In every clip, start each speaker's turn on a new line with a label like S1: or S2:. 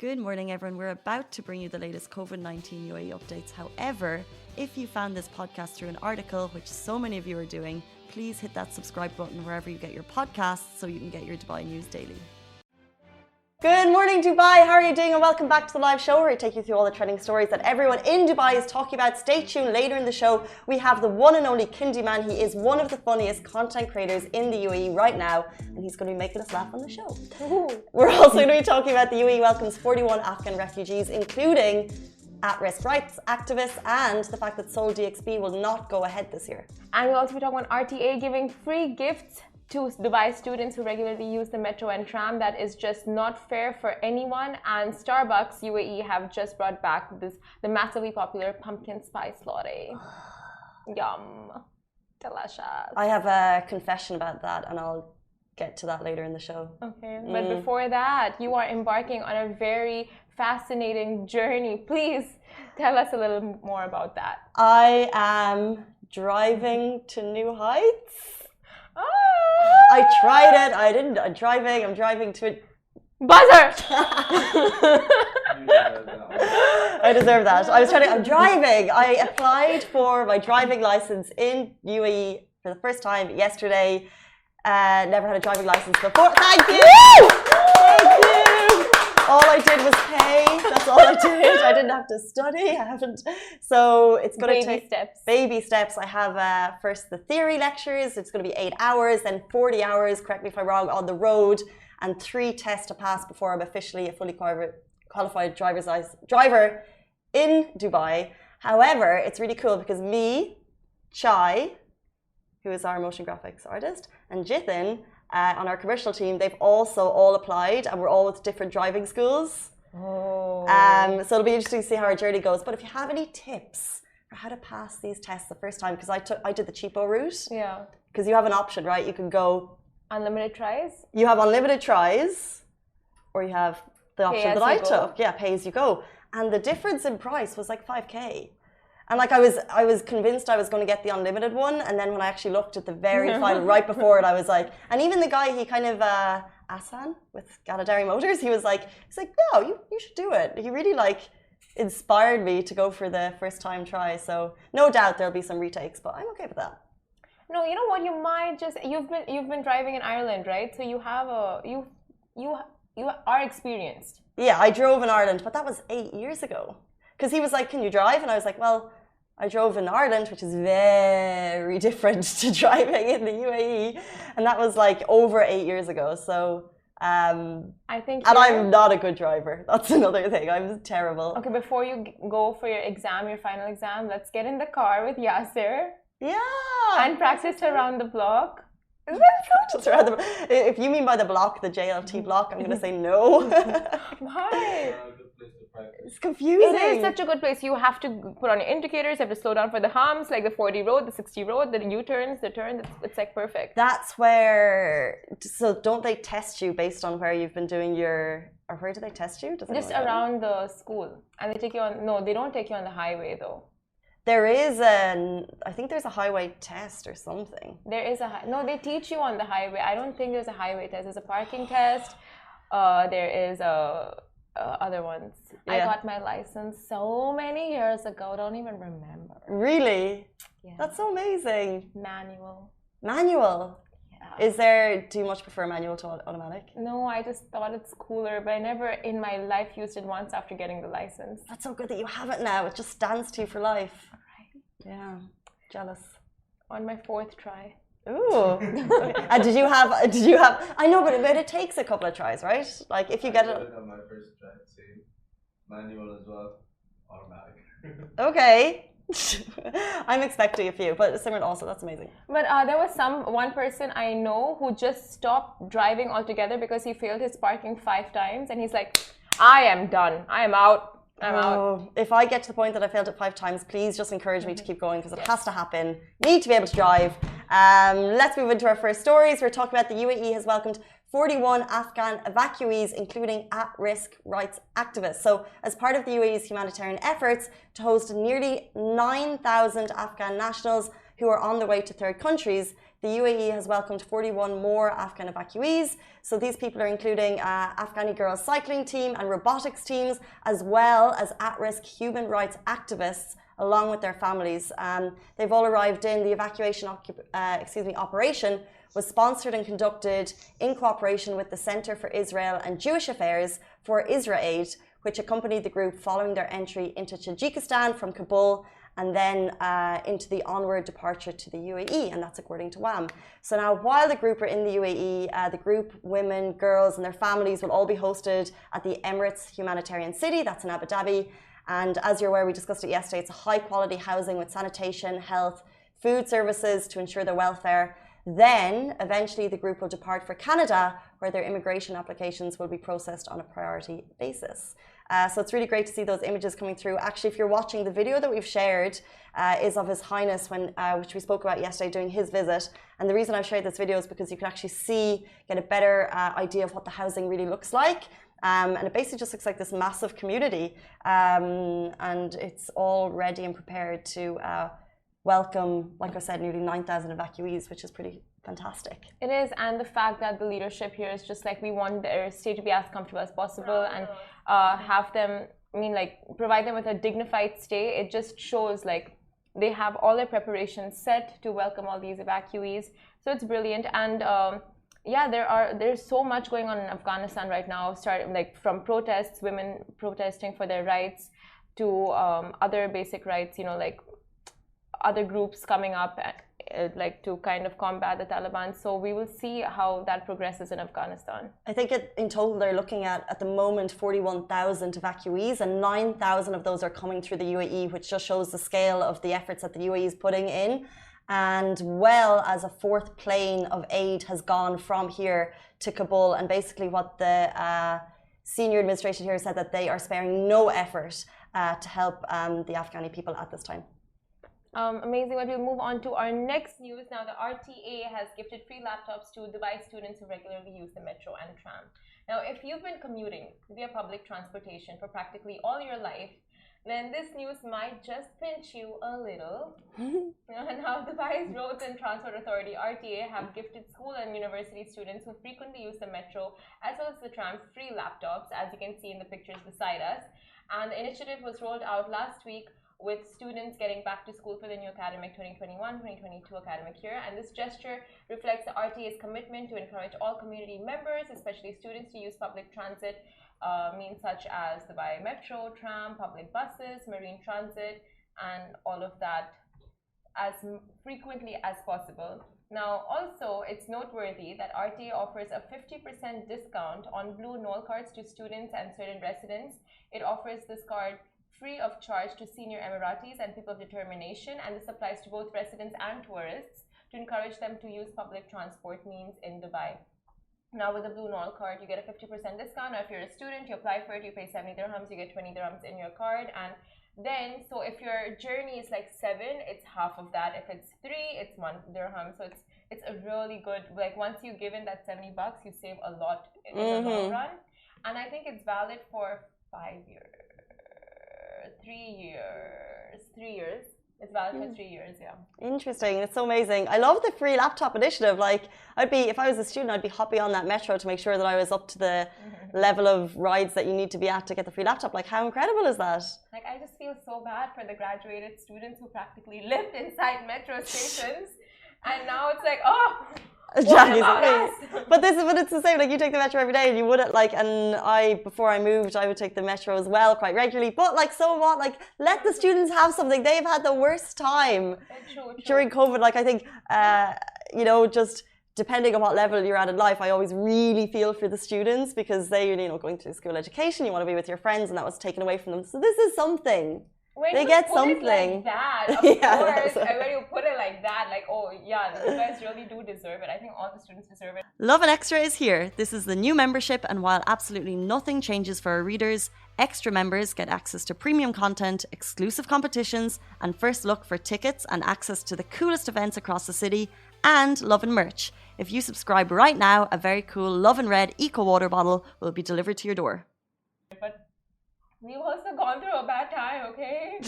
S1: Good morning, everyone. We're about to bring you the latest COVID-19 UAE updates. However, if you found this podcast through an article, which so many of you are doing, please hit that subscribe button wherever you get your podcasts so you can get your Dubai news daily. Good morning, Dubai. How are you doing? And welcome back to the live show where we take you through all the trending stories that everyone in Dubai is talking about. Stay tuned. Later in the show, we have the one and only Kindi Man. He is one of the funniest content creators in the UAE right now, and he's going to be making us laugh on the show. We're also going to be talking about the UAE welcomes 41 Afghan refugees, including at-risk rights activists and the fact that SOLE DXB will not go ahead this year.
S2: And we'll also be talking about RTA giving free gifts to Dubai students who regularly use the metro and tram. That is just not fair for anyone. And Starbucks UAE have just brought back the massively popular pumpkin spice latte. Yum. Delicious.
S1: I have a confession about that, and I'll get to that later in the show.
S2: Okay, but before that, you are embarking on a very fascinating journey. Please tell us a little more about that.
S1: I am driving to new heights. I tried it. I'm driving to it.
S2: Buzzer!
S1: I deserve that. I'm driving. I applied for my driving license in UAE for the first time yesterday. Never had a driving license before. Thank you! Thank you! All I did was pay. That's all I did. I didn't have to study. I haven't. So it's going to take baby steps. I have first the theory lectures. It's going to be 8 hours, then 40 hours, correct me if I'm wrong, on the road, and 3 tests to pass before I'm officially a fully qualified driver in Dubai. However, it's really cool because me, Chai, who is our motion graphics artist, and Jithin, on our commercial team, they've also all applied, and we're all with different driving schools.
S2: Oh.
S1: So it'll be interesting to see how our journey goes. But if you have any tips for how to pass these tests the first time, because I did the cheapo route.
S2: Yeah.
S1: Because you have an option, right? You can go
S2: unlimited tries.
S1: You have unlimited tries, or you have the option that I took. Yeah, pay as you go. And the difference in price was like 5K. And like I was convinced I was going to get the unlimited one, and then when I actually looked at the very final right before it, I was like, and even the guy, he kind of Asan with Galadari Motors, he was like, no, you should do it. He really like inspired me to go for the first time try. So no doubt there'll be some retakes, but I'm okay with that.
S2: No, you know what? You might just you've been driving in Ireland, right? So you have you are experienced.
S1: Yeah, I drove in Ireland, but that was 8 years ago. Because he was like, can you drive? And I was like, well, I drove in Ireland, which is very different to driving in the UAE. And that was like over 8 years ago. So,
S2: I think.
S1: And I'm not a good driver. That's another thing. I'm terrible.
S2: Okay, before you go for your exam, your final exam, let's get in the car with Yasser.
S1: Yeah.
S2: And practice around the block.
S1: If you mean by the block, the JLT block, I'm going to say no.
S2: Why?
S1: It's confusing.
S2: It is such a good place. You have to put on your indicators. You have to slow down for the humps, like the 40 road, the 60 road, the U-turns, the turn. It's like perfect.
S1: That's where. So don't they test you based on where you've been doing your? Or where do they test you?
S2: Just around the school, and they take you on. No, they don't take you on the highway though.
S1: There is I think there's a highway test or something.
S2: There is no, they teach you on the highway. I don't think there's a highway test. There's a parking test. There is other ones. Yeah. I got my license so many years ago. I don't even remember.
S1: Really?
S2: Yeah.
S1: That's so amazing.
S2: Manual.
S1: Yeah. Do you much prefer manual to automatic?
S2: No, I just thought it's cooler, but I never in my life used it once after getting the license.
S1: That's so good that you have it now. It just stands to you for life.
S2: Right.
S1: Yeah. Jealous.
S2: On my 4th try.
S1: Ooh. And did you have I know, but it takes a couple of tries, right? Like if you get it
S3: on my first try, same. Manual as well. Automatic.
S1: Okay. I'm expecting a few, but Simran also, that's amazing.
S2: But there was one person I know who just stopped driving altogether because he failed his parking 5 times, and he's like, I am done. I am out. I'm out.
S1: If I get to the point that I failed it 5 times, please just encourage me to keep going because it has to happen. Need to be able to drive. Let's move into our first stories. We're talking about the UAE has welcomed 41 Afghan evacuees, including at-risk rights activists. So as part of the UAE's humanitarian efforts to host nearly 9,000 Afghan nationals who are on their way to third countries, the UAE has welcomed 41 more Afghan evacuees. So these people are including Afghani girls cycling team and robotics teams, as well as at-risk human rights activists, along with their families. They've all arrived in. The evacuation operation was sponsored and conducted in cooperation with the Center for Israel and Jewish Affairs for IsraAid, which accompanied the group following their entry into Tajikistan from Kabul and then into the onward departure to the UAE, and that's according to WAM. So now, while the group are in the UAE, the group, women, girls, and their families will all be hosted at the Emirates Humanitarian City, that's in Abu Dhabi. And as you're aware, we discussed it yesterday, it's a high-quality housing with sanitation, health, food services to ensure their welfare. Then, eventually, the group will depart for Canada, where their immigration applications will be processed on a priority basis. So it's really great to see those images coming through. Actually, if you're watching, the video that we've shared is of His Highness, which we spoke about yesterday, doing his visit. And the reason I've shared this video is because you can actually get a better idea of what the housing really looks like. And it basically just looks like this massive community. And it's all ready and prepared to welcome, like I said, nearly 9,000 evacuees, which is pretty fantastic.
S2: It is, and the fact that the leadership here is just like, we want their stay to be as comfortable as possible and have them, provide them with a dignified stay. It just shows like they have all their preparations set to welcome all these evacuees. So it's brilliant. And there's so much going on in Afghanistan right now, starting like from protests, women protesting for their rights, to other basic rights, like other groups coming up to kind of combat the Taliban. So we will see how that progresses in Afghanistan. I think
S1: in total they're looking at the moment 41,000 evacuees, and 9,000 of those are coming through the UAE, which just shows the scale of the efforts that the UAE is putting in. And well as a fourth plane of aid has gone from here to Kabul, and basically what the senior administration here said, that they are sparing no effort to help the Afghani people at this time.
S2: Amazing. Well, we'll move on to our next news. Now, the RTA has gifted free laptops to Dubai students who regularly use the metro and tram. Now, if you've been commuting via public transportation for practically all your life, then this news might just pinch you a little. Now, Dubai's Roads and Transport Authority, RTA, have gifted school and university students who frequently use the metro as well as the tram free laptops, as you can see in the pictures beside us. And the initiative was rolled out last week, with students getting back to school for the new academic 2021-2022 academic year. And this gesture reflects the RTA's commitment to encourage all community members, especially students, to use public transit means such as the Dubai Metro, tram, public buses, marine transit, and all of that as frequently as possible. Now, also, it's noteworthy that RTA offers a 50% discount on blue Knoll cards to students and certain residents. It offers this card free of charge to senior Emiratis and people of determination, and this applies to both residents and tourists to encourage them to use public transport means in Dubai. Now, with the Blue Knoll card, you get a 50% discount. Now, if you're a student, you apply for it, you pay 70 dirhams, you get 20 dirhams in your card. And then, so if your journey is like 7, it's half of that. If it's 3, it's 1 dirham. So it's a really good, like once you give in that 70 bucks, you save a lot in the long run. And I think it's valid for 5 years. 3 years. It's valid for 3 years, yeah.
S1: Interesting. It's so amazing. I love the free laptop initiative. Like, if I was a student, I'd be hopping on that metro to make sure that I was up to the level of rides that you need to be at to get the free laptop. Like, how incredible is that?
S2: Like, I just feel so bad for the graduated students who practically lived inside metro stations. And now it's like, oh, but it's the same. Like, you take the metro every day, and you wouldn't before I moved, I would take the metro as well quite regularly. But like, so what? Like, let the students have something. They've had the worst time during COVID. Like, I think just depending on what level you're at in life, I always really feel for the students, because they, going through school education, you want to be with your friends, and that was taken away from them. So this is something. When
S1: they get something
S2: like that, of course. And when you put it like that, like, oh yeah, you guys really do deserve it. I think all the students deserve it.
S1: Lovin Extra is here. This is the new membership, and while absolutely nothing changes for our readers, extra members get access to premium content, exclusive competitions, and first look for tickets and access to the coolest events across the city, and Lovin merch. If you subscribe right now, a very cool Lovin Red Eco Water bottle will be delivered to your door.
S2: But we've also gone through a bad time, okay?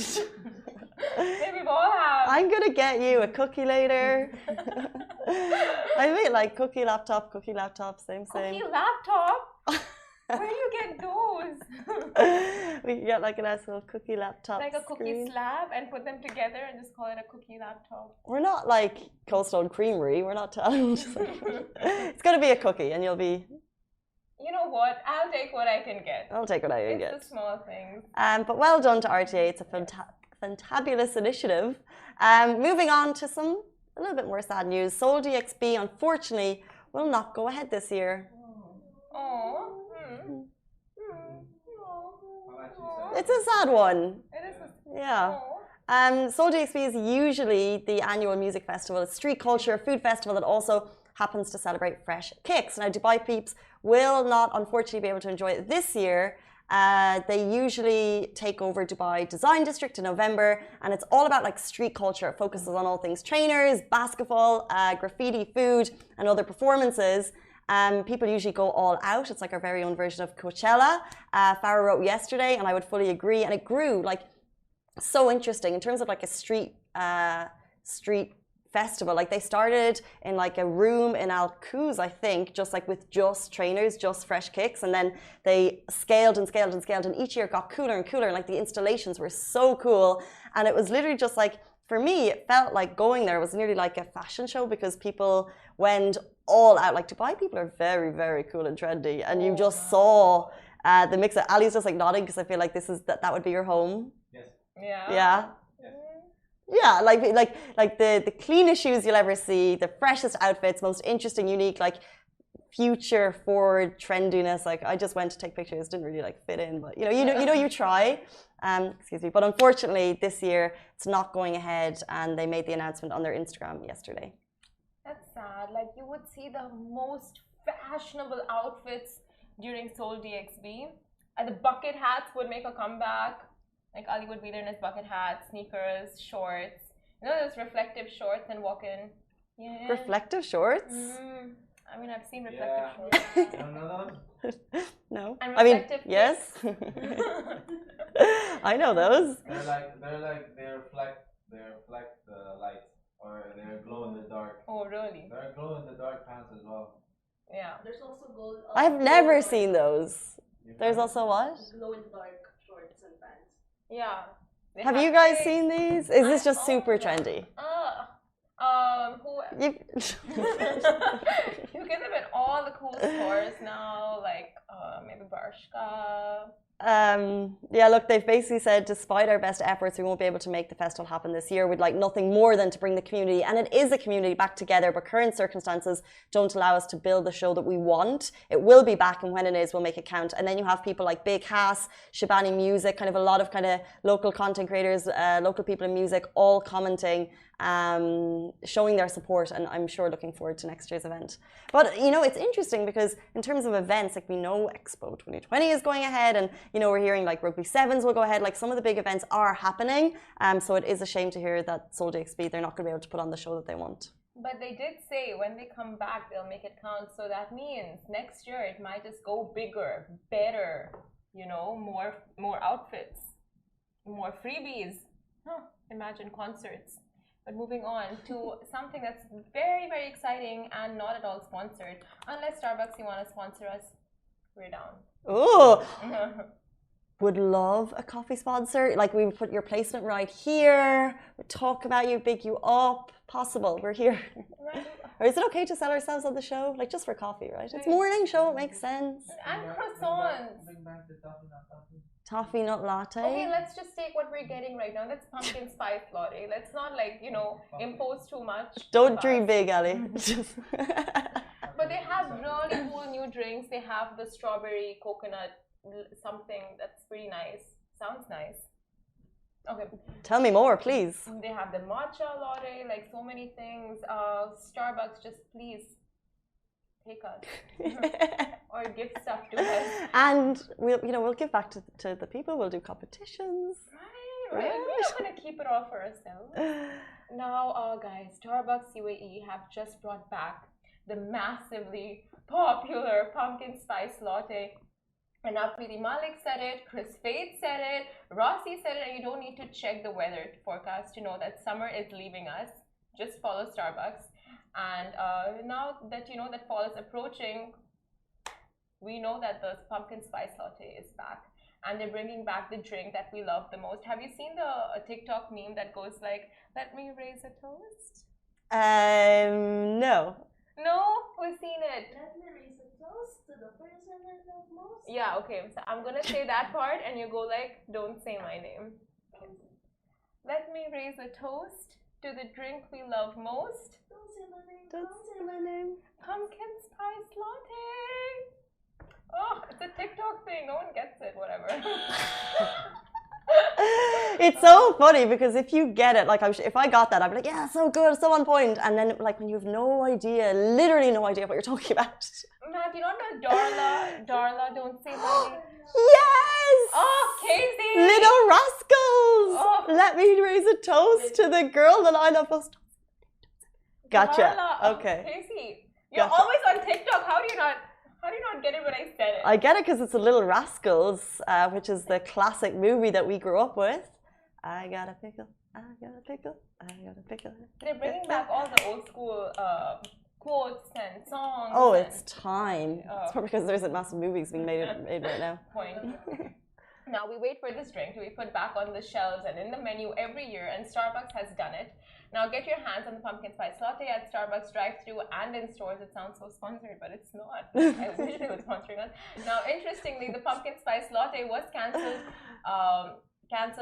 S2: Maybe we'll all have.
S1: I'm gonna get you a cookie later. I mean, like cookie laptop, same.
S2: Cookie laptop? Where do you get those?
S1: We can get like a nice little cookie laptop.
S2: Like a cookie
S1: screen.
S2: slab and put them together and just call it a cookie laptop.
S1: We're not like Cold Stone Creamery. We're not telling. It's gonna be a cookie, and you'll be.
S2: You know what? I'll take what I can get.
S1: I'll take what I can get.
S2: It's the small things.
S1: But well done to RTA. It's a fantabulous initiative. Moving on to a little bit more sad news. Seoul DXB, unfortunately, will not go ahead this year.
S2: Oh.
S1: It's a sad one.
S2: It is.
S1: Yeah. Seoul DXB is usually the annual music festival. It's street culture, food festival that also happens to celebrate fresh kicks. Now, Dubai peeps will not, unfortunately, be able to enjoy it this year. They usually take over Dubai Design District in November, and it's all about like street culture. It focuses on all things trainers, basketball, graffiti, food, and other performances. People usually go all out. It's like our very own version of Coachella. Farah wrote yesterday, and I would fully agree. And it grew like so interesting in terms of like a street festival. Like they started in like a room in Al Quoz, I think, just like with just trainers, just fresh kicks, and then they scaled and scaled and scaled, and each year it got cooler and cooler. And like the installations were so cool, and it was literally just like, for me, it felt like going there was nearly like a fashion show because people went all out. Like Dubai people are very, very cool and trendy, and you just saw the mix of. Ali's just like nodding because I feel like that would be your home.
S3: Yes.
S2: Yeah.
S1: Yeah. Yeah, like the cleanest shoes you'll ever see, the freshest outfits, most interesting, unique, like future forward trendiness. Like I just went to take pictures, didn't really like fit in, but you try. Excuse me, but unfortunately this year it's not going ahead, and they made the announcement on their Instagram yesterday.
S2: That's sad. Like you would see the most fashionable outfits during Seoul DXB. And the bucket hats would make a comeback. Like Ali would be there in his bucket hat, sneakers, shorts. You know those reflective shorts and walk in. Yeah.
S1: Reflective shorts?
S2: I mean, I've seen reflective shorts.
S3: You don't know those?
S1: No.
S2: And
S1: I mean,
S2: reflective
S1: yes. I know those.
S3: They reflect the light, or they're glow in the dark.
S2: Oh, really?
S3: They're glow in the dark pants as well.
S2: Yeah.
S4: There's also gold.
S1: I've never seen those. There's also what?
S4: Glow in the dark shorts and pants.
S2: Yeah. They
S1: Have you guys
S2: shades.
S1: seen these? Is this just
S2: I
S1: super
S2: own them.
S1: trendy?
S2: You get them in all the cool stores now, like maybe Bershka.
S1: Yeah, look, they've basically said, despite our best efforts, we won't be able to make the festival happen this year. We'd like nothing more than to bring the community, and it is a community, back together, but current circumstances don't allow us to build the show that we want. It will be back, and when it is, we'll make it count. And then you have people like Big Hass, Shabani Music, kind of a lot of kind of local content creators, local people in music, all commenting, showing their support, and I'm sure looking forward to next year's event. But you know, it's interesting because in terms of events, like we know Expo 2020 is going ahead, and you know, we're hearing like Rugby Sevens will go ahead. Like some of the big events are happening, so it is a shame to hear that Seoul DXB, they're not going to be able to put on the show that they want.
S2: But they did say when they come back, they'll make it count. So that means next year it might just go bigger, better, you know, more outfits, more freebies. Imagine concerts. But moving on to something that's very, very exciting and not at all sponsored. Unless Starbucks, you want to sponsor us, we're down.
S1: Ooh, would love a coffee sponsor. Like we would put your placement right here, we'd talk about you, big you up. Possible, we're here. Or is it okay to sell ourselves on the show? Like just for coffee, right? It's morning show, it makes sense.
S2: And croissants.
S3: Bring back the toffee, not toffee.
S1: Toffee nut latte.
S2: Okay, let's just take what we're getting right now. That's pumpkin spice latte. Let's not like, you know, impose too much.
S1: Don't dream big, Ali.
S2: But they have really cool new drinks. They have the strawberry coconut something that's pretty nice. Sounds nice. Okay.
S1: Tell me more, please.
S2: They have the matcha latte, like so many things. Starbucks, just please take us or give stuff to us.
S1: And we'll give back to the people. We'll do competitions.
S2: Right. We're not gonna keep it all for ourselves. Now, guys, Starbucks UAE have just brought back the massively popular pumpkin spice latte. And now Preeti Malik said it, Chris Faith said it, Rossi said it, and you don't need to check the weather forecast to know that summer is leaving us. Just follow Starbucks. And now that you know that fall is approaching, we know that the pumpkin spice latte is back. And they're bringing back the drink that we love the most. Have you seen the TikTok meme that goes like, let me raise a toast?
S1: No.
S2: No? Who's seen it?
S4: Let me raise a toast to the person I love most.
S2: Yeah, okay. So I'm going to say that part and you go like, don't say my name. Let me raise a toast to the drink we love most.
S4: Don't say my name.
S1: Don't say my name.
S2: Pumpkin spice latte. Oh, it's a TikTok thing. No one gets it. Whatever.
S1: It's so funny because if you get it, like if I got that, I'd be like, yeah, so good, so on point. And then like when you have no idea, literally no idea what you're talking about.
S2: Matt, you don't know Darla, don't say my name.
S1: Yes!
S2: Oh, Casey!
S1: Little rascals!
S2: Oh.
S1: Let me raise a toast to the girl that I love most. Gotcha.
S2: Darla.
S1: Okay.
S2: Casey, you're
S1: Gotcha.
S2: always on TikTok. How do you not get it when I said it?
S1: I get it because it's a Little Rascals, which is the classic movie that we grew up with. I got a pickle, I got a pickle, I got a pickle.
S2: They're bringing back all the old school quotes and songs.
S1: Oh,
S2: and
S1: it's time. It's probably because there's massive movies being made right now.
S2: point. Now we wait for this drink to be put back on the shelves and in the menu every year, and Starbucks has done it. Now get your hands on the pumpkin spice latte at Starbucks drive-thru and in stores. It sounds so sponsored, but it's not. I wish they were sponsoring us. Now, interestingly, the pumpkin spice latte was cancelled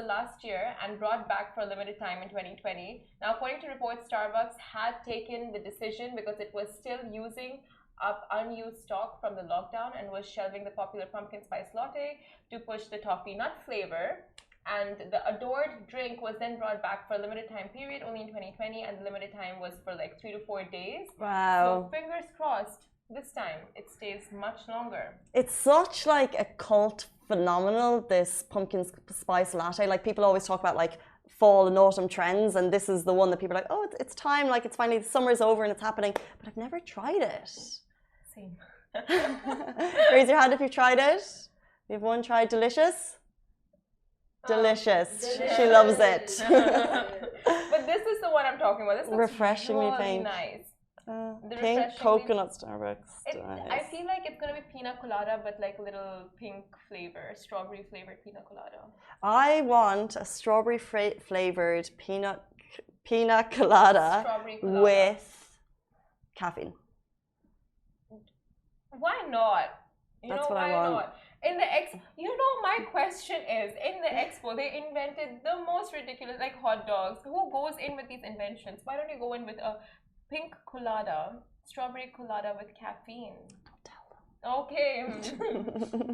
S2: last year and brought back for a limited time in 2020. Now, according to reports, Starbucks had taken the decision because it was still using up unused stock from the lockdown and was shelving the popular pumpkin spice latte to push the toffee nut flavor. And the adored drink was then brought back for a limited time period only in 2020, and the limited time was for like 3 to 4 days.
S1: Wow.
S2: So fingers crossed, this time it stays much longer.
S1: It's such like a cult phenomenon, this pumpkin spice latte. Like people always talk about like fall and autumn trends, and this is the one that people are like, oh, it's time, like it's finally, summer's over and it's happening. But I've never tried it.
S2: Same.
S1: Raise your hand if you've tried it. You have one tried. Delicious? Delicious. She loves it.
S2: But this is the one I'm talking about. This looks
S1: Refreshingly
S2: really
S1: pink.
S2: nice.
S1: Pink coconut Starbucks.
S2: I feel like it's gonna be pina colada, but like a little pink flavor, strawberry flavored pina colada.
S1: I want a strawberry flavored pina colada,
S2: Strawberry colada
S1: with caffeine.
S2: Why not?
S1: That's what I want.
S2: Not? In the my question is, in the expo, they invented the most ridiculous, like hot dogs. Who goes in with these inventions? Why don't you go in with a pink colada, strawberry colada with caffeine?
S1: Don't tell them.
S2: Okay.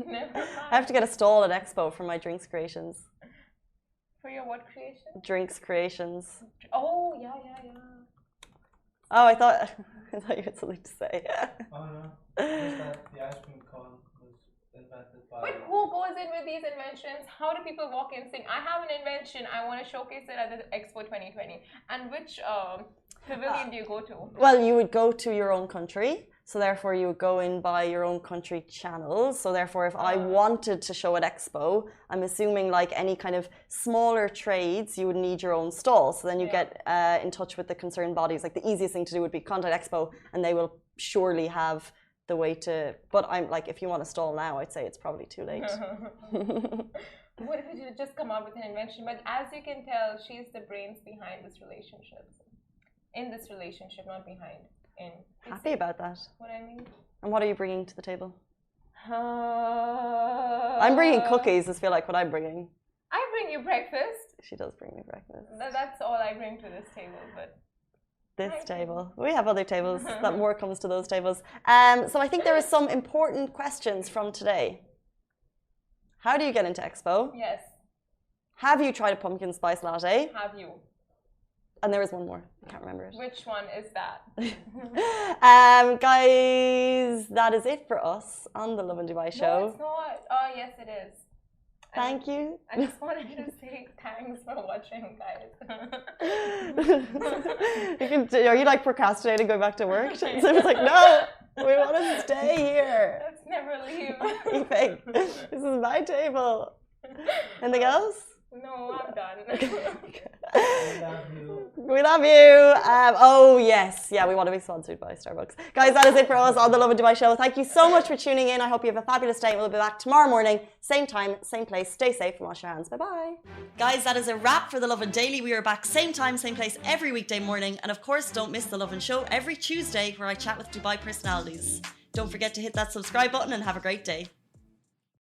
S2: Never mind.
S1: I have to get a stall at expo for my drinks creations.
S2: For your what creation?
S1: Drinks creations.
S2: Oh, yeah.
S1: Oh, I thought you had something to say.
S3: Oh no, just that the ice cream cone was invented by...
S2: But who goes in with these inventions? How do people walk in saying, I have an invention, I want to showcase it at the Expo 2020? And which pavilion do you go to?
S1: Well, you would go to your own country. So therefore, you would go in by your own country channels. So therefore, if I wanted to show at Expo, I'm assuming like any kind of smaller trades, you would need your own stall. So then you get in touch with the concerned bodies. Like the easiest thing to do would be contact Expo, and they will surely have the way to. But I'm like, if you want a stall now, I'd say it's probably too late.
S2: What if you just come up with an invention? But as you can tell, she's the brains behind this relationship. In this relationship, not behind.
S1: Happy about that.
S2: What I mean?
S1: And what are you bringing to the table? I'm bringing cookies. I feel like what I'm bringing.
S2: I bring you breakfast.
S1: She does bring me breakfast.
S2: That's all I bring to this table. But
S1: this table. We have other tables. That more comes to those tables. So I think there are some important questions from today. How do you get into Expo?
S2: Yes.
S1: Have you tried a pumpkin spice latte?
S2: Have you?
S1: And there was one more. I can't remember it.
S2: Which one is that?
S1: Guys, that is it for us on the Lovin Dubai show.
S2: No, it's not. Oh, yes, it is.
S1: Thank you.
S2: I just wanted to say thanks for watching, guys.
S1: Are you like procrastinating going back to work? So it was like, no. We want to stay here.
S2: Let's never leave.
S1: Leaving. This is my table. Anything else?
S2: No, I'm done.
S3: I love you.
S1: We love you. Oh, yes. Yeah, we want to be sponsored by Starbucks. Guys, that is it for us on the Lovin Dubai show. Thank you so much for tuning in. I hope you have a fabulous day. We'll be back tomorrow morning, same time, same place. Stay safe and wash your hands. Bye-bye. Guys, that is a wrap for the Lovin Daily. We are back same time, same place every weekday morning. And of course, don't miss the Lovin show every Tuesday where I chat with Dubai personalities. Don't forget to hit that subscribe button and have a great day.